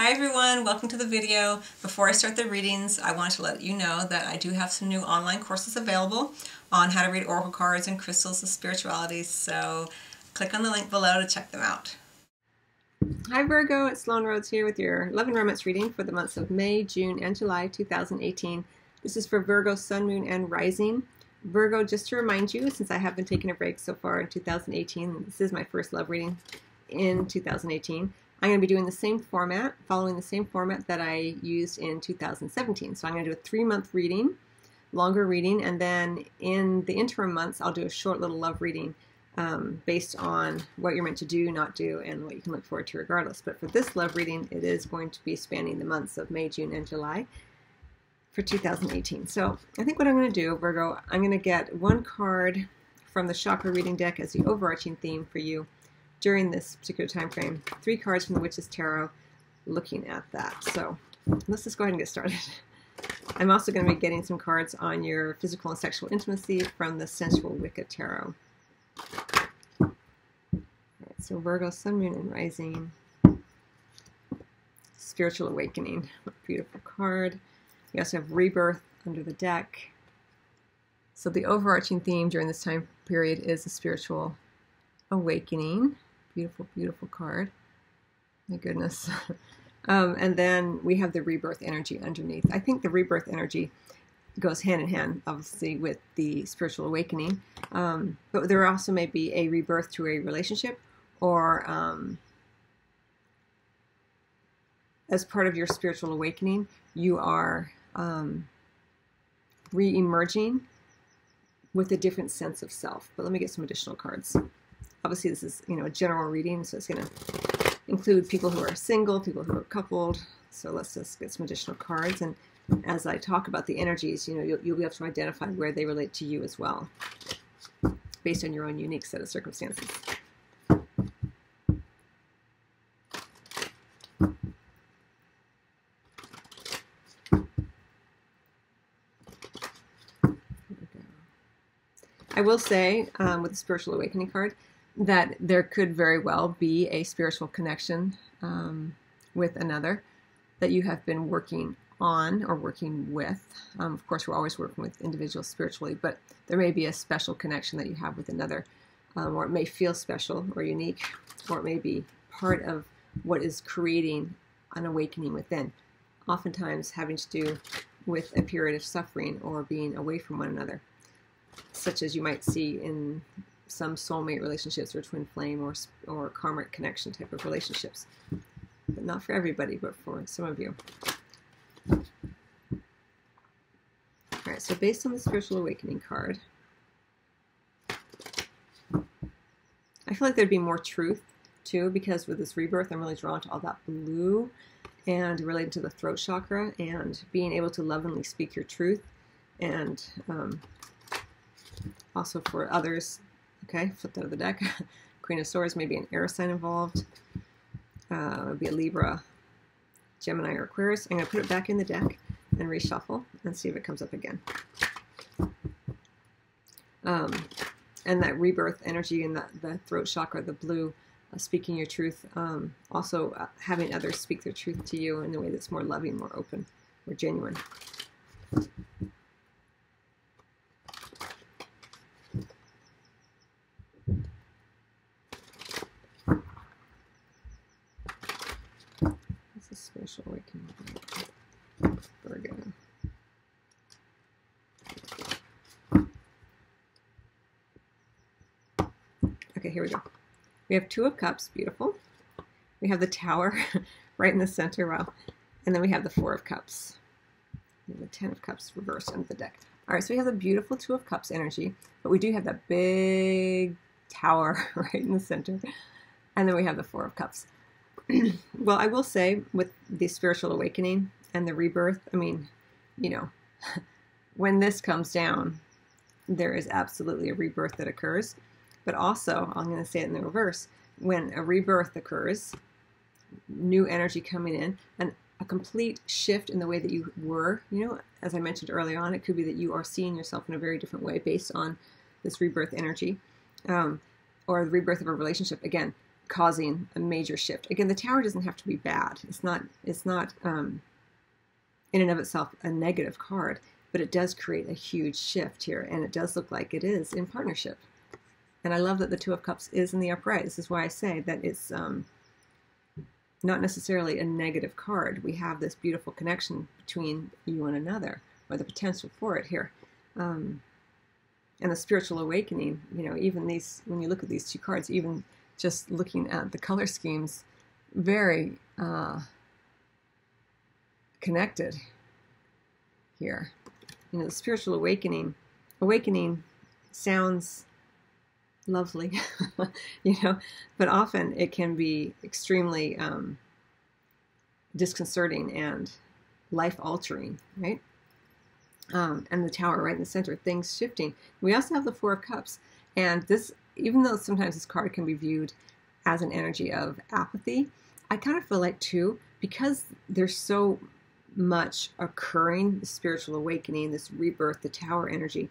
Hi everyone, welcome to the video. Before I start the readings, I want to let you know that I do have some new online courses available on how to read oracle cards and crystals and spirituality, so click on the link below to check them out. Hi Virgo, it's Sloan Rhodes here with your Love and Romance reading for the months of May, June, and July 2018. This is for Virgo, Sun, Moon, and Rising. Virgo, just to remind you, since I have been taking a break so far in 2018, this is my first love reading in 2018. I'm going to be doing the same format, following the same format that I used in 2017. So I'm going to do a 3-month reading, longer reading, and then in the interim months, I'll do a short little love reading based on what you're meant to do, not do, and what you can look forward to regardless. But for this love reading, it is going to be spanning the months of May, June, and July for 2018. So I think what I'm going to do, Virgo, I'm going to get one card from the chakra reading deck as the overarching theme for you during this particular time frame. 3 cards from the Witch's Tarot looking at that. So let's just go ahead and get started. I'm also going to be getting some cards on your physical and sexual intimacy from the Sensual Wicca Tarot. All right, so Virgo, Sun, Moon, and Rising. Spiritual Awakening. Beautiful card. We also have Rebirth under the deck. So the overarching theme during this time period is the spiritual awakening. Beautiful, beautiful card. My goodness. And then we have the rebirth energy underneath. I think the rebirth energy goes hand in hand, obviously, with the spiritual awakening. But there also may be a rebirth to a relationship, or as part of your spiritual awakening, you are re-emerging with a different sense of self. But let me get some additional cards. Obviously, this is, a general reading, so it's going to include people who are single, people who are coupled. So let's just get some additional cards. And as I talk about the energies, you'll be able to identify where they relate to you as well, based on your own unique set of circumstances. I will say, with the Spiritual Awakening card, that there could very well be a spiritual connection with another that you have been working on or working with. Of course, we're always working with individuals spiritually, but there may be a special connection that you have with another, or it may feel special or unique, or it may be part of what is creating an awakening within, oftentimes having to do with a period of suffering or being away from one another, such as you might see in some soulmate relationships or twin flame or karmic connection type of relationships. But not for everybody, but for some of you. All right, so based on the Spiritual Awakening card, I feel like there'd be more truth too, because with this rebirth, I'm really drawn to all that blue and related to the throat chakra and being able to lovingly speak your truth, and also for others. Okay, flipped out of the deck. Queen of Swords, maybe an air sign involved. Would be a Libra, Gemini, or Aquarius. I'm going to put it back in the deck and reshuffle and see if it comes up again. And that rebirth energy in the throat chakra, the blue, speaking your truth. Also having others speak their truth to you in a way that's more loving, more open, more genuine. Spiritual Awakening, Virgo. Okay, here we go. We have 2 of Cups, beautiful. We have the Tower right in the center, wow. And then we have the 4 of Cups. And the 10 of Cups reversed under the deck. All right, so we have the beautiful 2 of Cups energy, but we do have that big Tower right in the center. And then we have the 4 of Cups. Well, I will say with the Spiritual Awakening and the rebirth, I mean, when this comes down, there is absolutely a rebirth that occurs. But also, I'm going to say it in the reverse, when a rebirth occurs, new energy coming in, and a complete shift in the way that you were, as I mentioned earlier on, it could be that you are seeing yourself in a very different way based on this rebirth energy, or the rebirth of a relationship. Again, causing a major shift. Again, the Tower doesn't have to be bad. It's not in and of itself a negative card, but it does create a huge shift here, and it does look like it is in partnership. And I love that the Two of Cups is in the upright. This is why I say that it's not necessarily a negative card. We have this beautiful connection between you and another, or the potential for it here. And the spiritual awakening, you know, even these, when you look at these two cards, even just looking at the color schemes, very connected here. You know, the spiritual awakening sounds lovely, you know, but often it can be extremely disconcerting and life-altering, right? And the Tower right in the center, things shifting. We also have the Four of Cups, and this, even though sometimes this card can be viewed as an energy of apathy, I kind of feel like too, because there's so much occurring, the spiritual awakening, this rebirth, the Tower energy,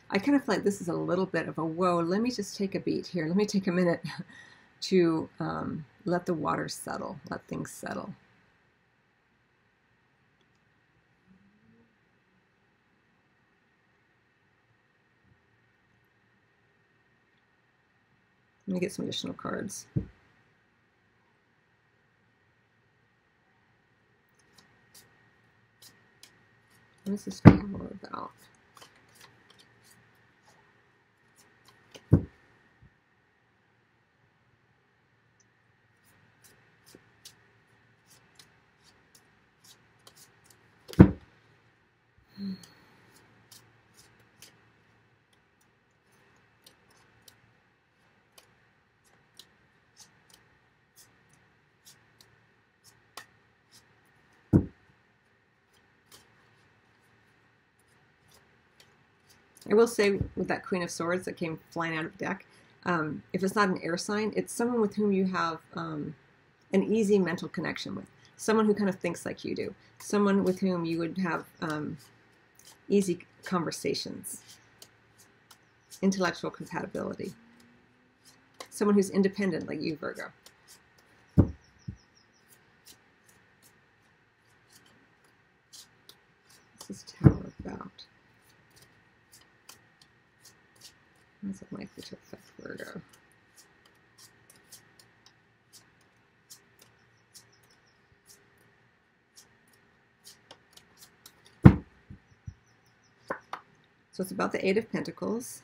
I kind of feel like this is a little bit of a, whoa, let me just take a beat here. Let me take a minute to let the water settle, let things settle. Let me get some additional cards. What is this Tower about? I will say with that Queen of Swords that came flying out of the deck, if it's not an air sign, it's someone with whom you have an easy mental connection with. Someone who kind of thinks like you do. Someone with whom you would have easy conversations. Intellectual compatibility. Someone who's independent like you, Virgo. What's this Tower about? What's it likely to affect Virgo? So it's about the Eight of Pentacles,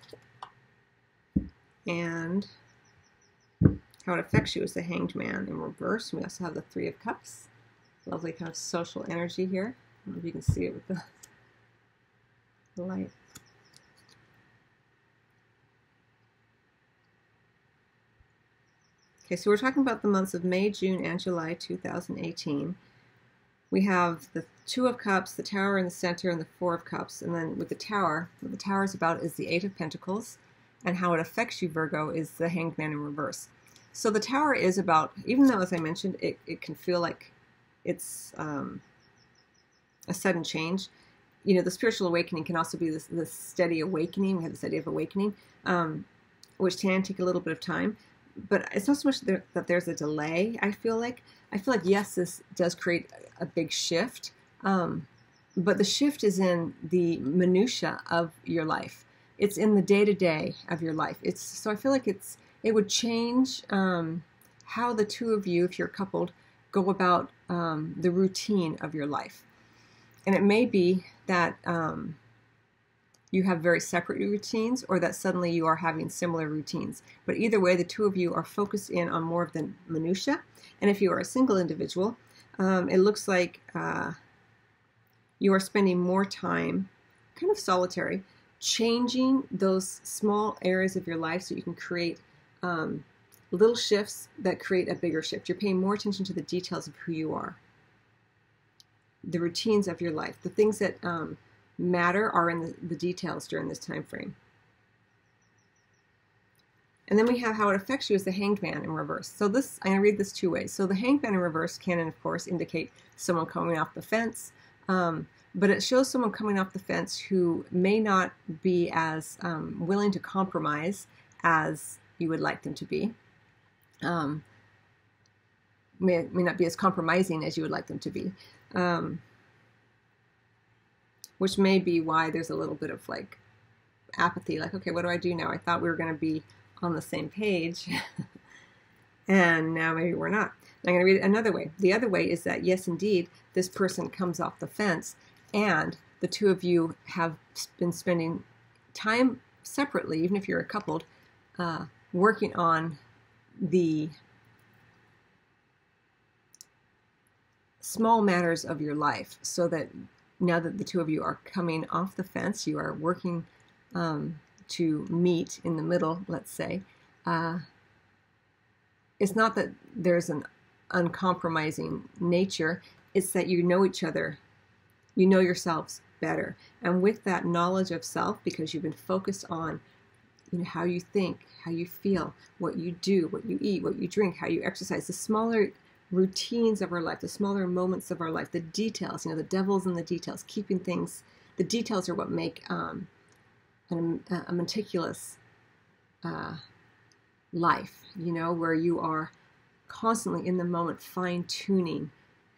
and how it affects you is the Hanged Man in reverse. We also have the Three of Cups. Lovely kind of social energy here. I don't know if you can see it with the light. Okay, so we're talking about the months of May, June, and July 2018. We have the Two of Cups, the Tower in the center, and the Four of Cups. And then with the Tower, what the Tower is about is the Eight of Pentacles, and how it affects you, Virgo, is the Hanged Man in reverse. So the Tower is about, even though, as I mentioned, it can feel like it's a sudden change. You know, the spiritual awakening can also be this steady awakening. We have this idea of awakening, which can take a little bit of time. But it's not so much that there's a delay. I feel like yes, this does create a big shift, but the shift is in the minutia of your life. It's in the day-to-day of your life. So I feel like it would change how the two of you, if you're coupled, go about the routine of your life. And it may be that you have very separate routines, or that suddenly you are having similar routines. But either way, the two of you are focused in on more of the minutia. And if you are a single individual, it looks like you are spending more time, kind of solitary, changing those small areas of your life so you can create little shifts that create a bigger shift. You're paying more attention to the details of who you are, the routines of your life, the things that matter are in the details during this time frame. And then we have how it affects you as the Hanged Man in reverse. So this, I'm going to read this two ways. So the Hanged Man in reverse can, of course, indicate someone coming off the fence, but it shows someone coming off the fence who may not be as willing to compromise as you would like them to be. may not be as compromising as you would like them to be, which may be why there's a little bit of like apathy, like, okay, what do I do now? I thought we were going to be on the same page and now maybe we're not. And I'm going to read it another way. The other way is that, yes, indeed, this person comes off the fence and the two of you have been spending time separately, even if you're coupled, working on the small matters of your life, so that now that the two of you are coming off the fence, you are working to meet in the middle, let's say. It's not that there's an uncompromising nature, it's that you know each other, you know yourselves better. And with that knowledge of self, because you've been focused on, you know, how you think, how you feel, what you do, what you eat, what you drink, how you exercise, the smaller routines of our life, the smaller moments of our life, the details, you know, the devil's in the details, keeping things, the details are what make a meticulous life, you know, where you are constantly in the moment fine-tuning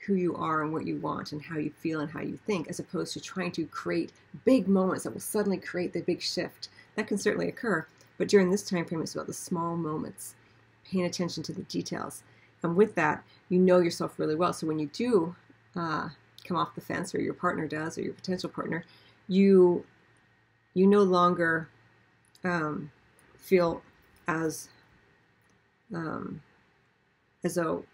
who you are and what you want and how you feel and how you think, as opposed to trying to create big moments that will suddenly create the big shift. That can certainly occur, but during this time frame, it's about the small moments, paying attention to the details. And with that, you know yourself really well. So when you do come off the fence, or your partner does, or your potential partner, you no longer feel as though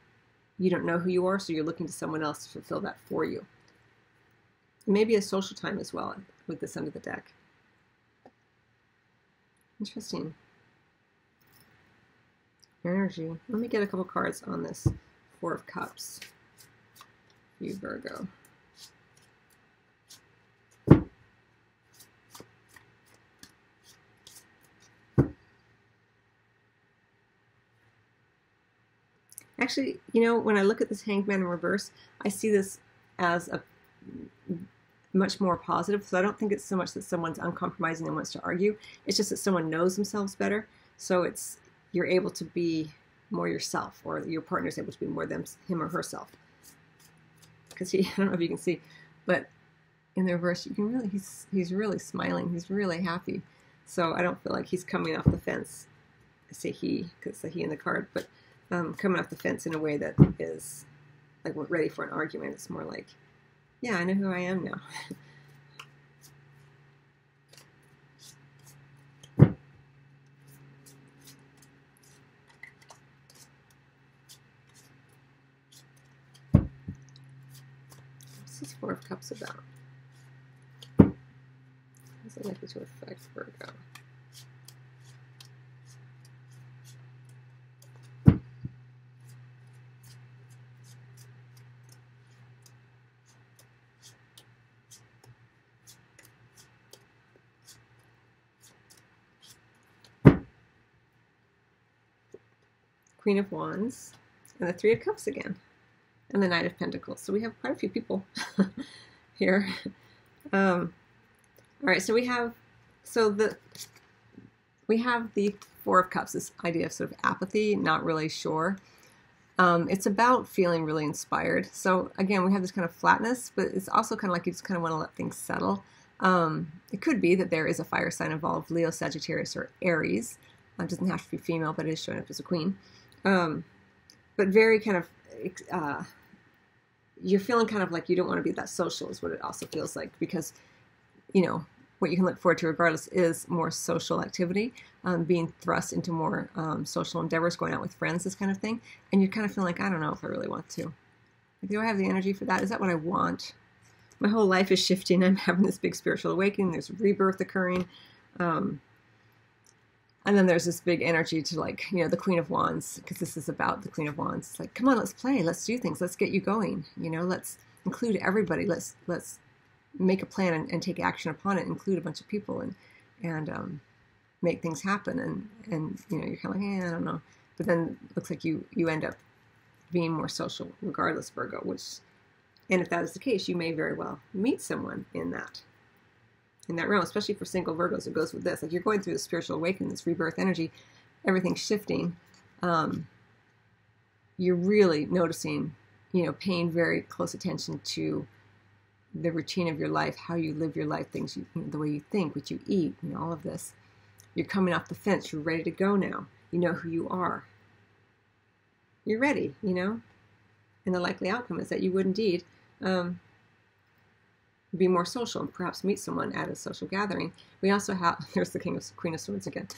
you don't know who you are, so you're looking to someone else to fulfill that for you. Maybe a social time as well with this under the deck. Interesting. Energy. Let me get a couple cards on this Four of Cups. You, Virgo. Actually, you know, when I look at this Hanged Man in reverse, I see this as a much more positive. So I don't think it's so much that someone's uncompromising and wants to argue. It's just that someone knows themselves better. So it's, you're able to be more yourself, or your partner's able to be more him or herself. Because I don't know if you can see, but in the reverse, you can really, he's really smiling. He's really happy. So I don't feel like he's coming off the fence. I say he, because it's a he in the card, but coming off the fence in a way that is like we're ready for an argument. It's more like, yeah, I know who I am now. What's this Four of Cups about? How is it likely to affect Virgo? Queen of Wands, and the Three of Cups again, and the Knight of Pentacles. So we have quite a few people here. All right, so we have the Four of Cups, this idea of sort of apathy, not really sure. It's about feeling really inspired. So again, we have this kind of flatness, but it's also kind of like you just kind of want to let things settle. It could be that there is a fire sign involved, Leo, Sagittarius, or Aries. It doesn't have to be female, but it is showing up as a queen. But very kind of, you're feeling kind of like you don't want to be that social is what it also feels like, because, you know, what you can look forward to regardless is more social activity, being thrust into more social endeavors, going out with friends, this kind of thing. And you're kind of feeling like, I don't know if I really want to. Like, do I have the energy for that? Is that what I want? My whole life is shifting. I'm having this big spiritual awakening. There's rebirth occurring. And then there's this big energy to, like, you know, the Queen of Wands, because this is about the Queen of Wands. It's like, come on, let's play. Let's do things. Let's get you going. You know, let's include everybody. Let's make a plan and take action upon it, include a bunch of people and make things happen. And you know, you're kind of like, I don't know. But then it looks like you end up being more social regardless, Virgo, and if that is the case, you may very well meet someone in that realm, especially for single Virgos. It goes with this. Like, you're going through the spiritual awakening, this rebirth energy, everything's shifting. You're you're really noticing, paying very close attention to the routine of your life, how you live your life, things the way you think, what you eat, all of this. You're coming off the fence. You're ready to go now. You know who you are. You're ready, and the likely outcome is that you would indeed be more social and perhaps meet someone at a social gathering. We also have, there's the Queen of Swords again.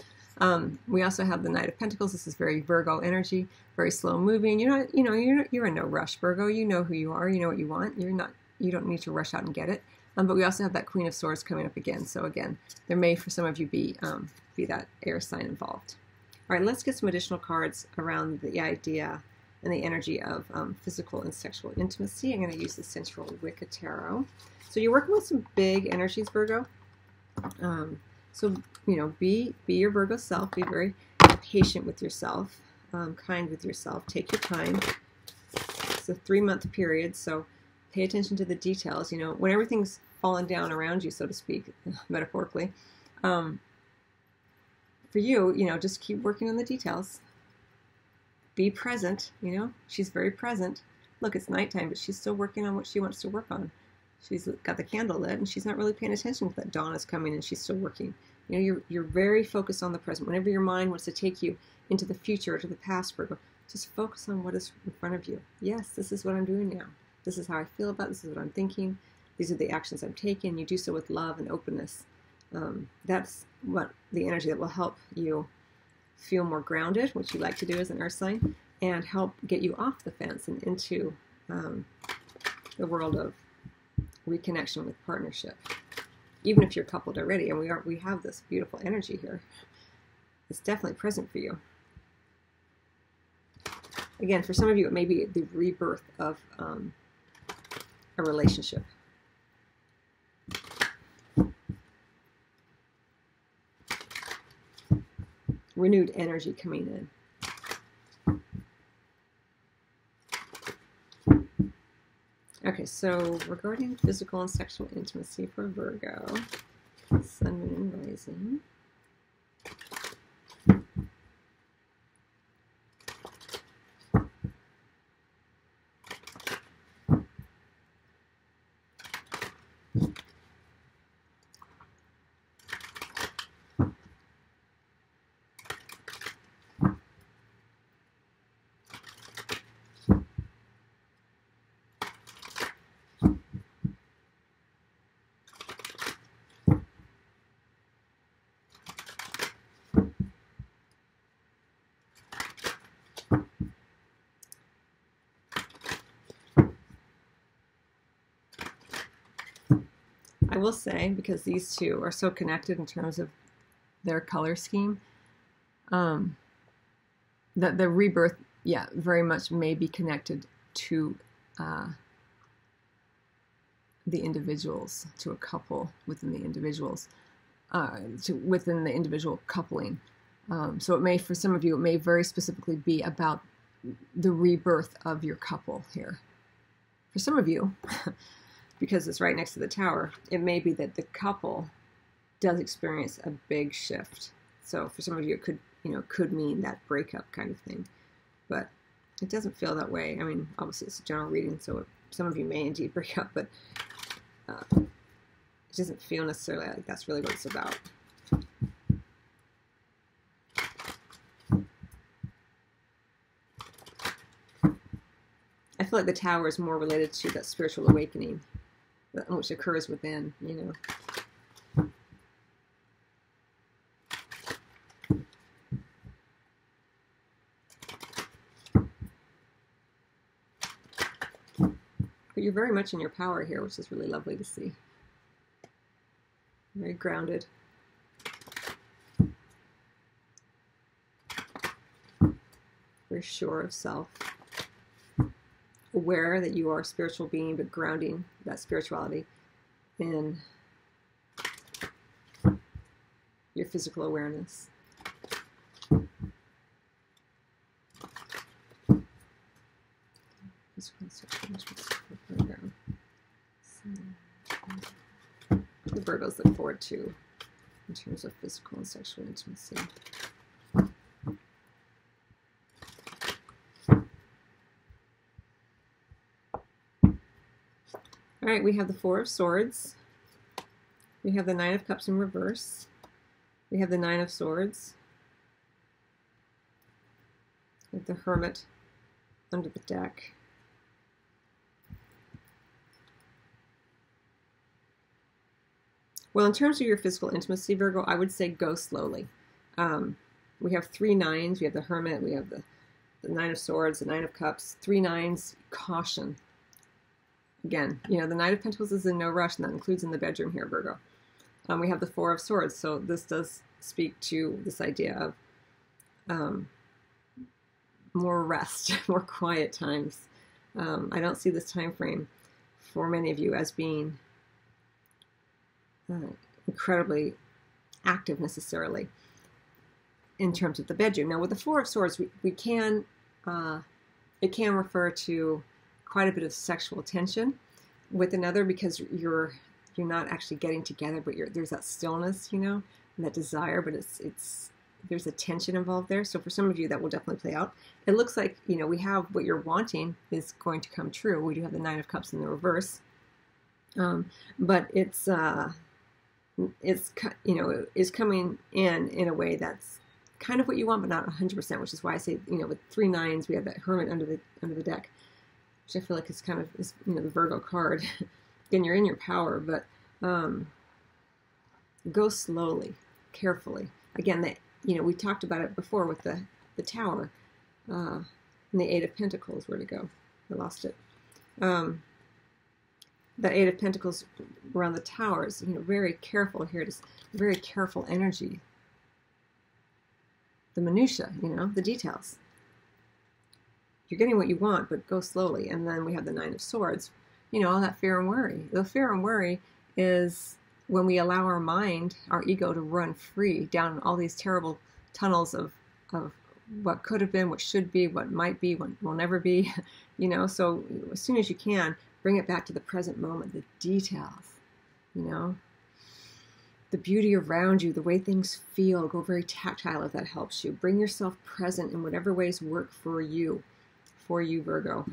We also have the Knight of Pentacles. This is very Virgo energy, very slow moving. You're in no rush, Virgo. You know who you are. You know what you want. You don't need to rush out and get it. But we also have that Queen of Swords coming up again. So again, there may for some of you be that air sign involved. All right, let's get some additional cards around the idea and the energy of physical and sexual intimacy. I'm going to use the Sensual Wicca Tarot. So you're working with some big energies, Virgo. So, be your Virgo self. Be very patient with yourself, kind with yourself. Take your time. It's a 3-month period, so pay attention to the details. When everything's fallen down around you, so to speak, metaphorically, for you, just keep working on the details. Be present, She's very present. Look, it's nighttime, but she's still working on what she wants to work on. She's got the candle lit, and she's not really paying attention to that dawn is coming, and she's still working. You're very focused on the present. Whenever your mind wants to take you into the future or to the past, Virgo, just focus on what is in front of you. Yes, this is what I'm doing now. This is how I feel about it. This is what I'm thinking. These are the actions I'm taking. You do so with love and openness. That's what the energy that will help you feel more grounded, which you like to do as an earth sign, and help get you off the fence and into the world of reconnection with partnership. Even if you're coupled already, and we have this beautiful energy here, it's definitely present for you. Again, for some of you, it may be the rebirth of a relationship. Renewed energy coming in. Okay, so regarding physical and sexual intimacy for Virgo, Sun, Moon, and Rising. I will say, because these two are so connected in terms of their color scheme, that the rebirth, very much may be connected to the individuals, to a couple within the individuals, within the individual coupling. So it may, for some of you, it may very specifically be about the rebirth of your couple here. For some of you, because it's right next to the Tower, it may be that the couple does experience a big shift. So for some of you, it could mean that breakup kind of thing, but it doesn't feel that way. I mean, obviously it's a general reading, so some of you may indeed break up, but it doesn't feel necessarily like that's really what it's about. I feel like the Tower is more related to that spiritual awakening, which occurs within, But you're very much in your power here, which is really lovely to see. Very grounded. Very sure of self. Aware that you are a spiritual being, but grounding that spirituality in your physical awareness. The Virgos look forward to in terms of physical and sexual intimacy. All right, we have the Four of Swords. We have the Nine of Cups in reverse. We have the Nine of Swords. We have the Hermit under the deck. Well, in terms of your physical intimacy, Virgo, I would say go slowly. We have 3 nines. We have the Hermit. We have the Nine of Swords, the Nine of Cups. 3 nines, caution. Again, you know, the Knight of Pentacles is in no rush, and that includes in the bedroom here, Virgo. We have the Four of Swords, so this does speak to this idea of more rest, more quiet times. I don't see this time frame for many of you as being incredibly active necessarily in terms of the bedroom. Now with the Four of Swords, we can it can refer to quite a bit of sexual tension with another, because you're not actually getting together, but there's that stillness, you know, and that desire, but there's a tension involved there. So for some of you, that will definitely play out. It looks like, you know, we have what you're wanting is going to come true. We do have the Nine of Cups in the reverse, but it's you know, is coming in a way that's kind of what you want, but not 100%, which is why I say, you know, with 3 nines, we have that Hermit under the deck, which I feel like is kind of, you know, the Virgo card. Again, you're in your power, but go slowly, carefully. Again, you know, we talked about it before with the Tower and the Eight of Pentacles. Where'd it go? I lost it. The Eight of Pentacles around the Towers, you know, very careful here. Just very careful energy. The minutia, you know, the details. You're getting what you want, but go slowly. And then we have the Nine of Swords. You know, all that fear and worry. The fear and worry is when we allow our mind, our ego, to run free down all these terrible tunnels of what could have been, what should be, what might be, what will never be. You know, so as soon as you can, bring it back to the present moment, the details, you know, the beauty around you, the way things feel. Go very tactile if that helps you. Bring yourself present in whatever ways work for you, Virgo.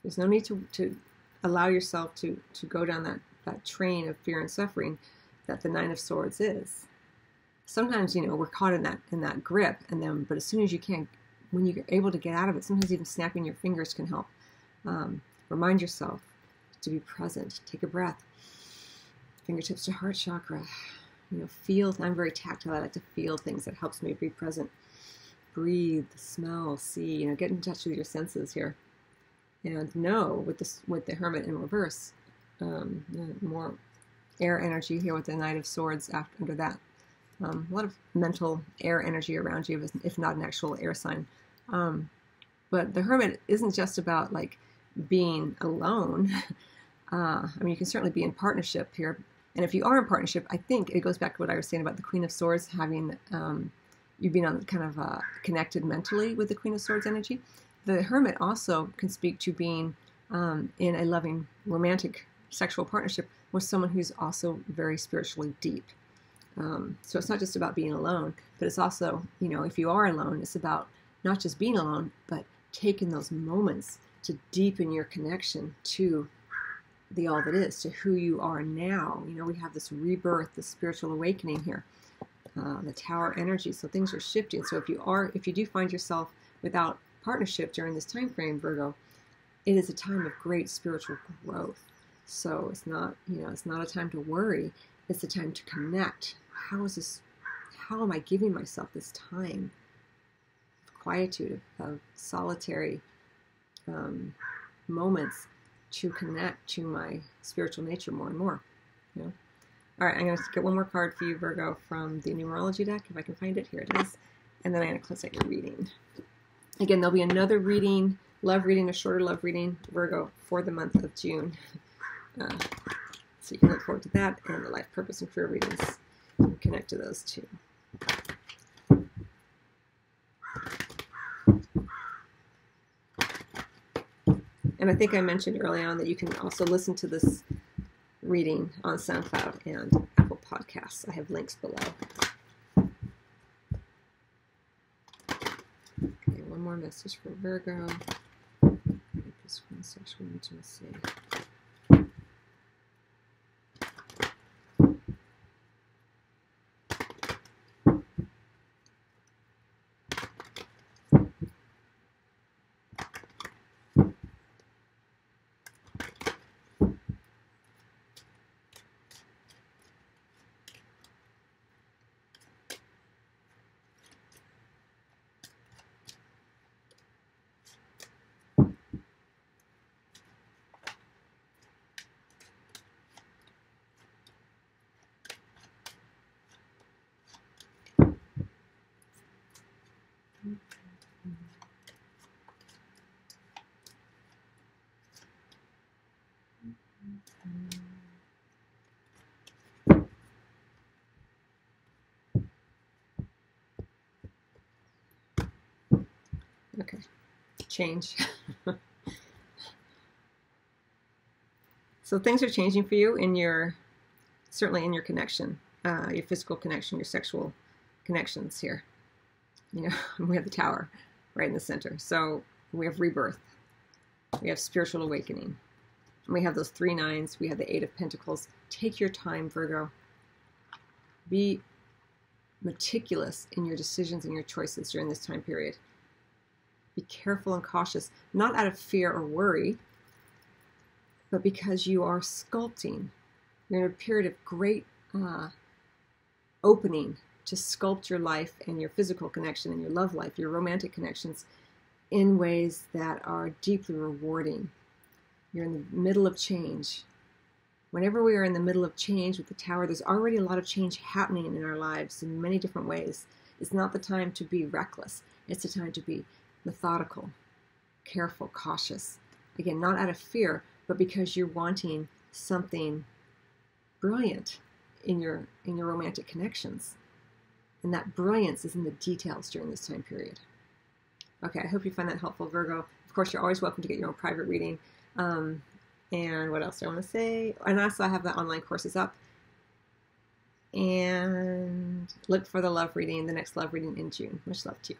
There's no need to allow yourself to go down that train of fear and suffering that the Nine of Swords is. Sometimes, you know, we're caught in that grip, but as soon as you can, when you're able to get out of it, sometimes even snapping your fingers can help. Remind yourself to be present. Take a breath. Fingertips to heart chakra. You know, feel. I'm very tactile. I like to feel things. That helps me be present. Breathe, smell, see. You know, get in touch with your senses here. And know with the Hermit in reverse, more air energy here with the Knight of Swords under that. A lot of mental air energy around you, if not an actual air sign. But the Hermit isn't just about like being alone. I mean, you can certainly be in partnership here. And if you are in partnership, I think it goes back to what I was saying about the Queen of Swords, having you being on kind of connected mentally with the Queen of Swords energy. The Hermit also can speak to being in a loving, romantic, sexual partnership with someone who's also very spiritually deep. So it's not just about being alone, but it's also, you know, if you are alone, it's about not just being alone, but taking those moments to deepen your connection to the all that is, to who you are now. You know, we have this rebirth, this spiritual awakening here, the Tower energy. So things are shifting. So if you do find yourself without partnership during this time frame, Virgo, it is a time of great spiritual growth. So it's not, you know, it's not a time to worry. It's a time to connect. How am I giving myself this time of quietude, of solitary moments to connect to my spiritual nature more and more? You know? All right, I'm going to get one more card for you, Virgo, from the numerology deck, if I can find it. Here it is. And then I'm going to close out your reading. Again, there'll be another reading, love reading, a shorter love reading, Virgo, for the month of June. So you can look forward to that, and the life purpose and career readings. Connect to those too. And I think I mentioned early on that you can also listen to this reading on SoundCloud and Apple Podcasts. I have links below. Okay, one more message for Virgo. This one. sexual intimacy. Okay, change. So things are changing for you in your, certainly in your connection, your physical connection, your sexual connections here. You know, we have the Tower right in the center. So we have rebirth. We have spiritual awakening. And we have those 3 nines. We have the 8 of Pentacles. Take your time, Virgo. Be meticulous in your decisions and your choices during this time period. Be careful and cautious, not out of fear or worry, but because you are sculpting. You're in a period of great opening to sculpt your life and your physical connection and your love life, your romantic connections, in ways that are deeply rewarding. You're in the middle of change. Whenever we are in the middle of change with the Tower, there's already a lot of change happening in our lives in many different ways. It's not the time to be reckless. It's the time to be methodical, careful, cautious. Again, not out of fear, but because you're wanting something brilliant in your romantic connections. And that brilliance is in the details during this time period. Okay, I hope you find that helpful, Virgo. Of course, you're always welcome to get your own private reading. And what else do I want to say? And also, I have the online courses up. And look for the love reading, the next love reading in June. Much love to you.